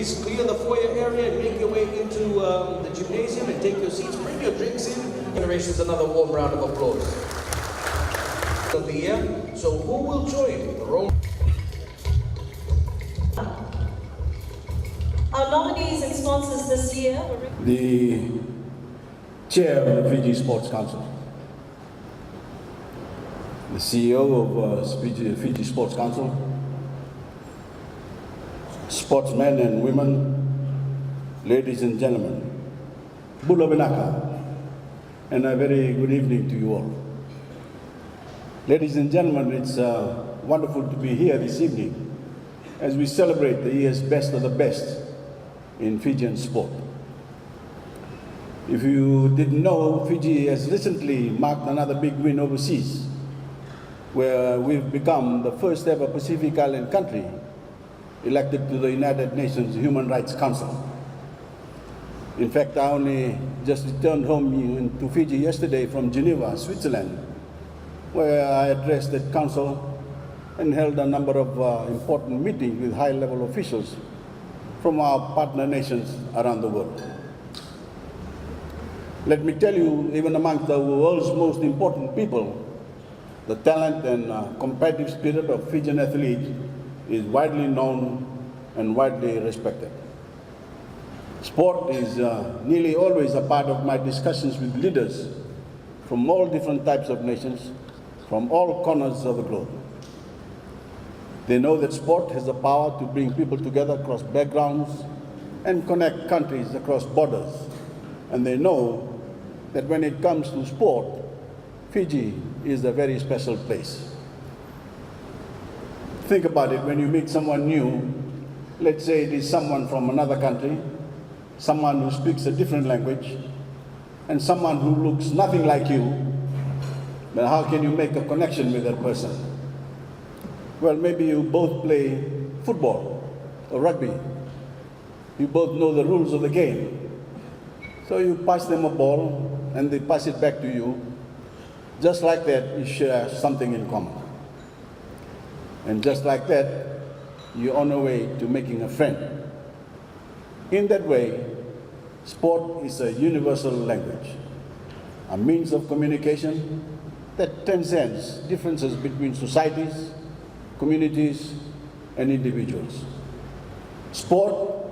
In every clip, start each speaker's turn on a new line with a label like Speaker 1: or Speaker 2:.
Speaker 1: please clear the foyer area and make your way into the gymnasium and take your seats. Bring your drinks in. Generations, another warm round of applause. Of the year. So who will join the role?
Speaker 2: Our nominees and sponsors this year were
Speaker 3: the chair of the Fiji Sports Council, the CEO of Fiji Sports Council, sportsmen and women, ladies and gentlemen, Bula Binaka, and a very good evening to you all. Ladies and gentlemen, it's wonderful to be here this evening as we celebrate the year's best of the best in Fijian sport. If you didn't know, Fiji has recently marked another big win overseas, where we've become the first ever Pacific Island country elected to the United Nations Human Rights Council. In fact, I only just returned home to Fiji yesterday from Geneva, Switzerland, where I addressed that council and held a number of important meetings with high-level officials from our partner nations around the world. Let me tell you, even among the world's most important people, the talent and competitive spirit of Fijian athletes is widely known and widely respected. Sport is nearly always a part of my discussions with leaders from all different types of nations, from all corners of the globe. They know that sport has the power to bring people together across backgrounds and connect countries across borders. And they know that when it comes to sport, Fiji is a very special place. Think about it, when you meet someone new, let's say it is someone from another country, someone who speaks a different language, and someone who looks nothing like you, then how can you make a connection with that person? Well, maybe you both play football or rugby. You both know the rules of the game. So you pass them a ball and they pass it back to you. Just like that, you share something in common. And just like that, you're on your way to making a friend. In that way, sport is a universal language, a means of communication that transcends differences between societies, communities, and individuals. Sport,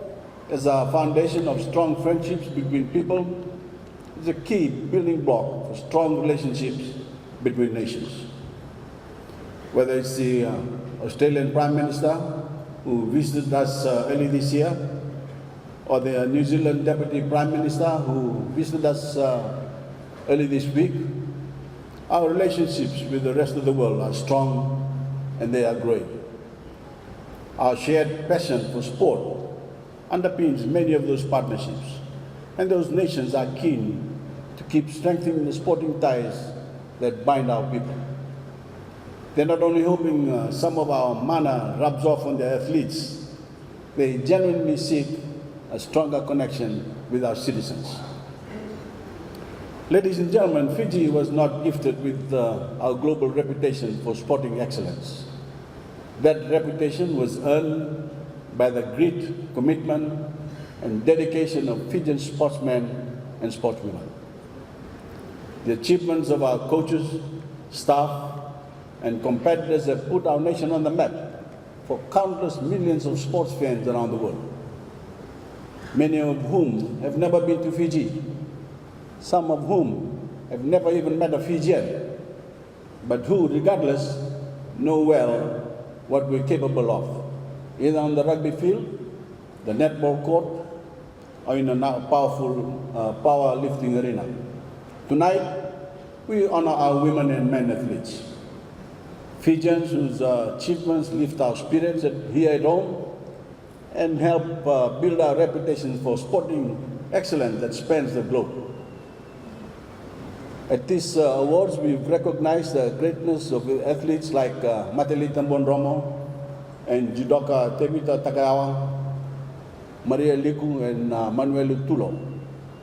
Speaker 3: as a foundation of strong friendships between people, is a key building block for strong relationships between nations. Whether it's the Australian Prime Minister who visited us early this year, or the New Zealand Deputy Prime Minister who visited us early this week, our relationships with the rest of the world are strong and they are growing. Our shared passion for sport underpins many of those partnerships, and those nations are keen to keep strengthening the sporting ties that bind our people. They're not only hoping some of our mana rubs off on their athletes, they genuinely seek a stronger connection with our citizens. Ladies and gentlemen, Fiji was not gifted with our global reputation for sporting excellence. That reputation was earned by the grit, commitment, and dedication of Fijian sportsmen and sportswomen. The achievements of our coaches, staff, and competitors have put our nation on the map for countless millions of sports fans around the world, many of whom have never been to Fiji, some of whom have never even met a Fijian, but who, regardless, know well what we're capable of, either on the rugby field, the netball court, or in a powerful powerlifting arena. Tonight, we honor our women and men athletes, Fijians whose achievements lift our spirits here at home and help build our reputation for sporting excellence that spans the globe. At these awards, we've recognized the greatness of athletes like Mateli Tambon-Romo and judoka Tevita Takayawa, Maria Liku and Manuel Tulo,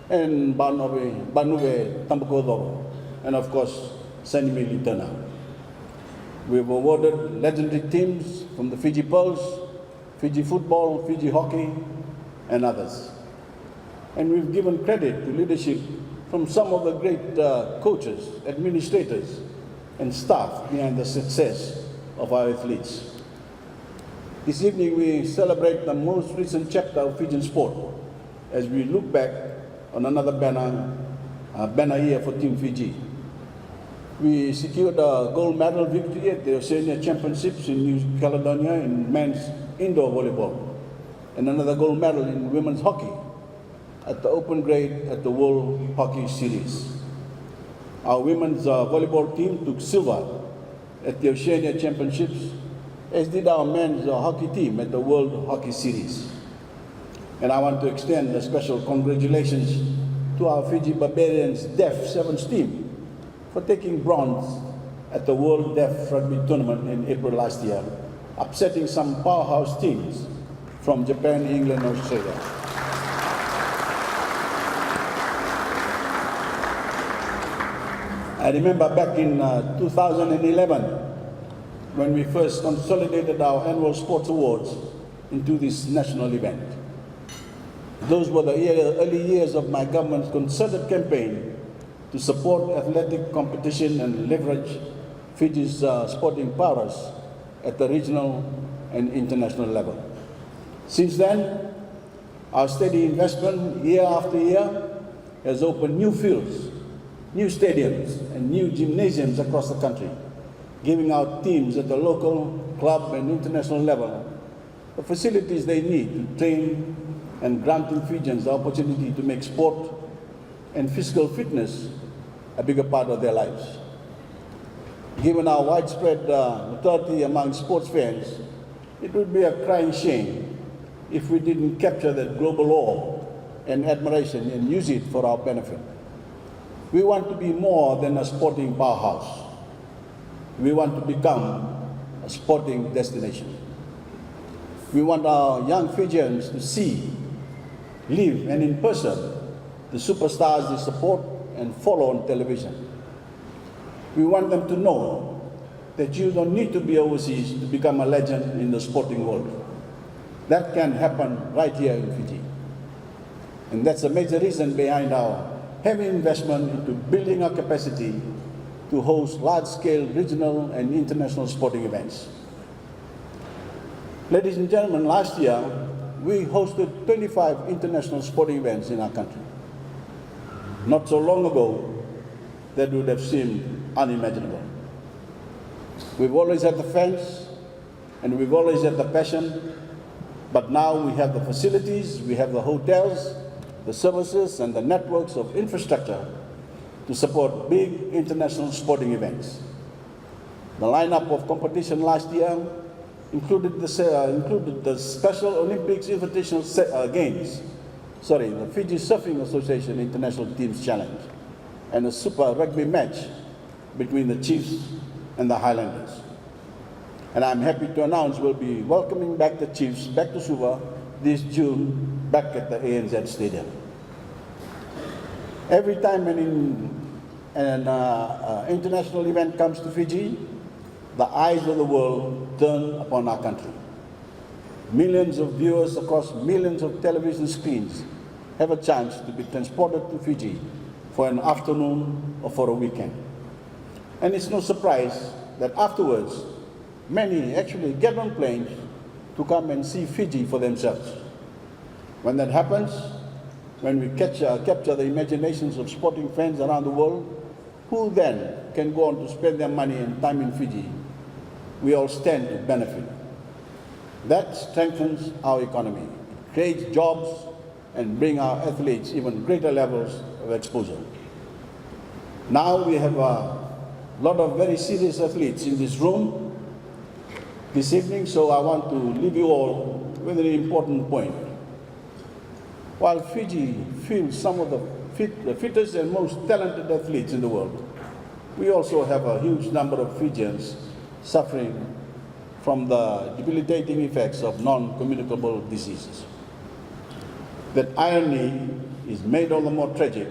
Speaker 3: and Banuve Tambakodoro, and of course, Sanimi Litana. We've awarded legendary teams from the Fiji Pearls, Fiji football, Fiji hockey, and others. And we've given credit to leadership from some of the great coaches, administrators, and staff behind the success of our athletes. This evening we celebrate the most recent chapter of Fijian sport as we look back on another banner year for Team Fiji. We secured a gold medal victory at the Oceania Championships in New Caledonia in men's indoor volleyball, and another gold medal in women's hockey at the open grade at the World Hockey Series. Our women's volleyball team took silver at the Oceania Championships, as did our men's hockey team at the World Hockey Series. And I want to extend a special congratulations to our Fiji Barbarians Deaf Sevens team for taking bronze at the World Deaf Rugby Tournament in April last year, upsetting some powerhouse teams from Japan, England, and Australia. I remember back in 2011 when we first consolidated our annual sports awards into this national event. Those were the early years of my government's concerted campaign to support athletic competition and leverage Fiji's sporting powers at the regional and international level. Since then, our steady investment year after year has opened new fields, new stadiums, and new gymnasiums across the country, giving our teams at the local, club, and international level the facilities they need to train and granting Fijians the opportunity to make sport and physical fitness a bigger part of their lives. Given our widespread notoriety among sports fans, it would be a crying shame if we didn't capture that global awe and admiration and use it for our benefit. We want to be more than a sporting powerhouse. We want to become a sporting destination. We want our young Fijians to see, live, and in person the superstars they support and follow on television. We want them to know that you don't need to be overseas to become a legend in the sporting world. That can happen right here in Fiji. And that's a major reason behind our heavy investment into building our capacity to host large-scale regional and international sporting events. Ladies and gentlemen, last year we hosted 25 international sporting events in our country. Not so long ago, that would have seemed unimaginable. We've always had the fans and we've always had the passion, but now we have the facilities, we have the hotels, the services, and the networks of infrastructure to support big international sporting events. The lineup of competition last year included the Special Olympics Invitational Games, the Fiji Surfing Association International Teams Challenge, and a Super Rugby match between the Chiefs and the Highlanders. And I'm happy to announce we'll be welcoming back the Chiefs back to Suva this June back at the ANZ Stadium. Every time an international event comes to Fiji, the eyes of the world turn upon our country. Millions of viewers across millions of television screens have a chance to be transported to Fiji for an afternoon or for a weekend. And it's no surprise that afterwards, many actually get on planes to come and see Fiji for themselves. When that happens, when we capture the imaginations of sporting fans around the world, who then can go on to spend their money and time in Fiji? We all stand to benefit. That strengthens our economy, it creates jobs, and brings our athletes even greater levels of exposure. Now we have a lot of very serious athletes in this room this evening, so I want to leave you all with an important point. While Fiji fields some of the fittest and most talented athletes in the world, we also have a huge number of Fijians suffering from the debilitating effects of non-communicable diseases. That irony is made all the more tragic,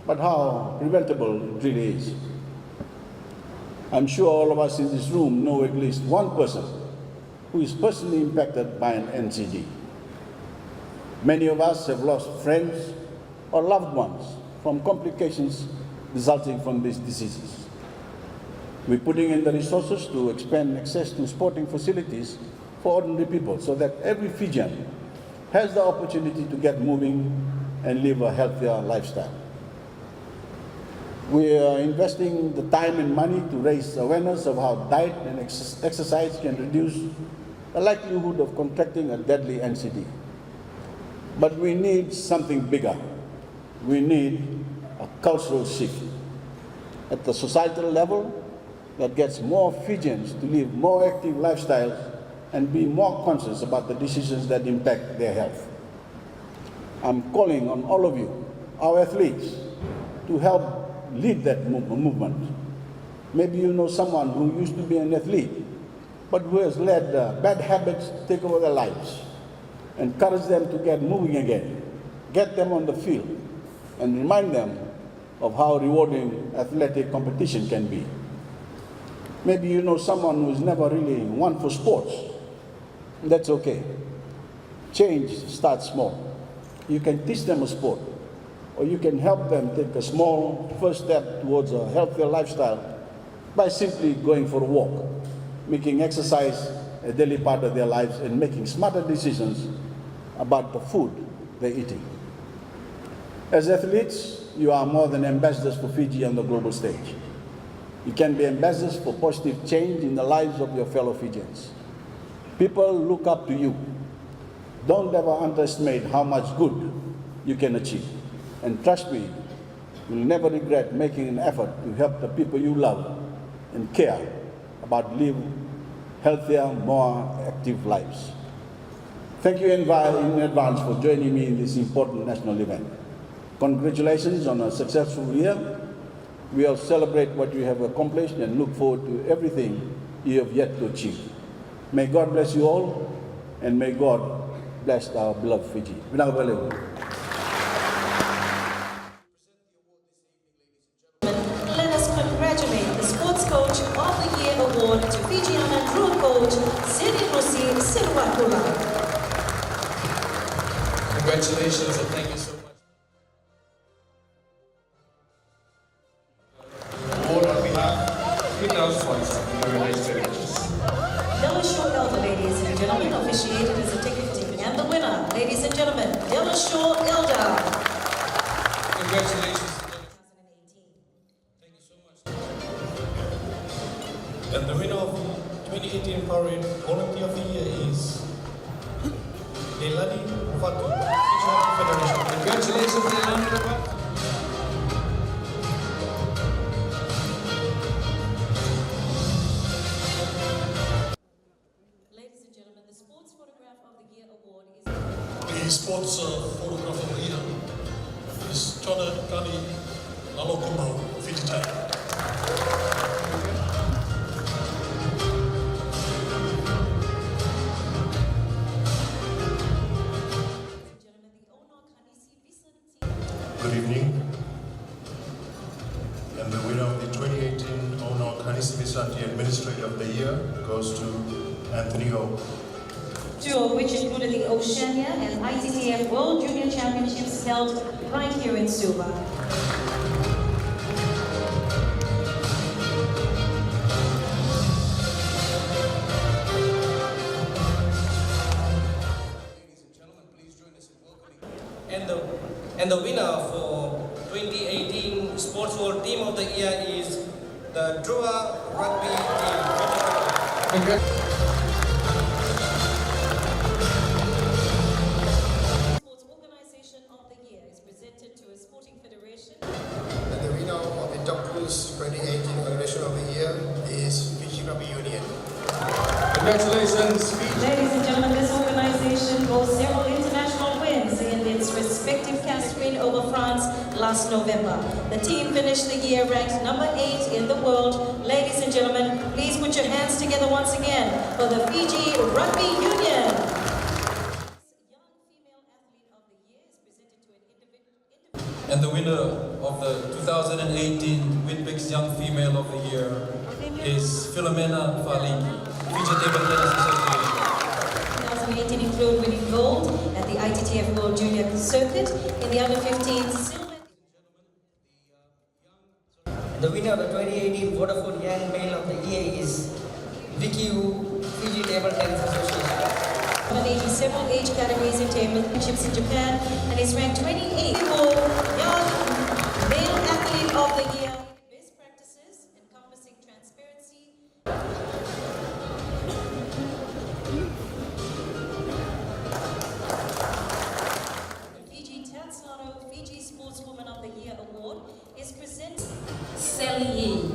Speaker 3: but how preventable it really is. I'm sure all of us in this room know at least one person who is personally impacted by an NCD. Many of us have lost friends or loved ones from complications resulting from these diseases. We're putting in the resources to expand access to sporting facilities for ordinary people so that every Fijian has the opportunity to get moving and live a healthier lifestyle. We are investing the time and money to raise awareness of how diet and exercise can reduce the likelihood of contracting a deadly NCD. But we need something bigger. We need a cultural shift at the societal level that gets more Fijians to live more active lifestyles and be more conscious about the decisions that impact their health. I'm calling on all of you, our athletes, to help lead that movement. Maybe you know someone who used to be an athlete, but who has let bad habits take over their lives. Encourage them to get moving again. Get them on the field and remind them of how rewarding athletic competition can be. Maybe you know someone who's never really won for sports. That's okay. Change starts small. You can teach them a sport, or you can help them take a small first step towards a healthier lifestyle by simply going for a walk, making exercise a daily part of their lives, and making smarter decisions about the food they're eating. As athletes, you are more than ambassadors for Fiji on the global stage. You can be ambassadors for positive change in the lives of your fellow Fijians. People look up to you. Don't ever underestimate how much good you can achieve. And trust me, you'll never regret making an effort to help the people you love and care about living healthier, more active lives. Thank you in advance for joining me in this important national event. Congratulations on a successful year. We'll celebrate what you have accomplished and look forward to everything you have yet to achieve. May God bless you all, and may God bless our beloved Fiji.
Speaker 2: Let us congratulate the Sports Coach of the Year Award to Fijian and Road Coach Sinirusi Silwakula.
Speaker 1: Congratulations and thank you so much. Award on behalf of our sponsors. Very nice to meet you.
Speaker 2: Della Shaw Elder, ladies and gentlemen, officiated as a ticketing. And the winner, ladies and gentlemen, Della Shaw Elder.
Speaker 1: Congratulations.
Speaker 2: 2018.
Speaker 1: Thank you so much.
Speaker 4: And the winner of 2018 Parade Volunteer of the Year is Delani Fatu, Fijian Federation.
Speaker 1: Congratulations, Delani.
Speaker 2: Ladies and gentlemen, the Sports Photograph of the Year Award is...
Speaker 4: The Sports Photograph of the Year is Chona Kani Lalokumau, Fiji Time.
Speaker 5: Good evening. And the winner of the 2018 Ono Kanisi Visanti Administrator of the Year goes to Anthony Ho.
Speaker 2: two of which included the Oceania and ITTF World Junior Championships held right here in Suva.
Speaker 6: And the winner for 2018 Sports World Team of the Year is the Drua Rugby Team.
Speaker 2: Sports Organization of the Year is presented to a sporting federation.
Speaker 7: And the winner of the Top Cruise 2018 Organization of the Year is Fiji Rugby Union.
Speaker 1: Congratulations, Fiji.
Speaker 2: Ladies and gentlemen, this organization holds several international wins in its respective category over France last November. The team finished the year ranked number 8 in the world. Ladies and gentlemen, please put your hands together once again for the Fiji Rugby Union. Young female athlete of the year is presented to an individual.
Speaker 4: And the winner of the 2018 Winpex Young Female of the Year is Philomena Faliki, Fiji Table Tennis Association.
Speaker 2: 2018 include winning gold at the ITTF World Junior Circuit. In the under-15s, silver.
Speaker 6: The winner of the 2018 Vodafone Young Male of the Year is Voreqe, Fiji Table Tennis Association.
Speaker 2: Dominating several age categories in championships in Japan and is ranked 28th for Young Male Athlete of the Year. Best practices encompassing transparency. The Fiji Tatslotto Fiji Sportswoman of the Year Award is presented Sally.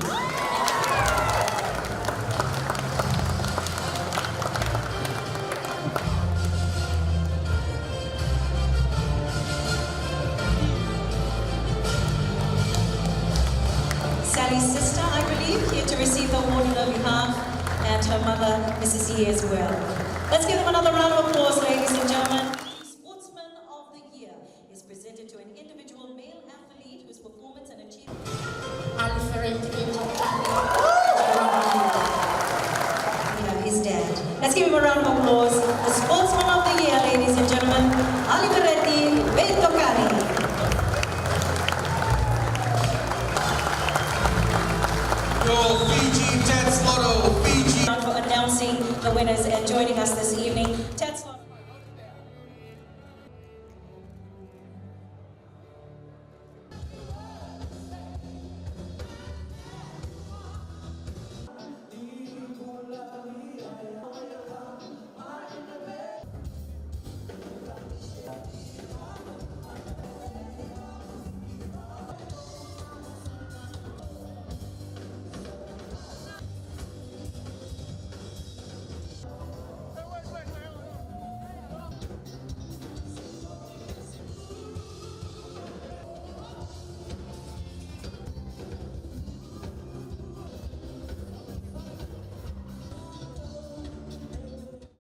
Speaker 2: Sally's sister, I believe, here to receive the award on her behalf, and her mother, Mrs. Yee, as well. Let's give them another round of applause, ladies and gentlemen. The Sportsman of the Year is presented to an individual male athlete whose performance and achievement. His dad. Let's give him a round of applause. The Sportsman of the Year, ladies and gentlemen, Aliveretti Veitokari.
Speaker 1: Fiji Tatslotto, Fiji.
Speaker 2: For announcing the winners and joining us this evening.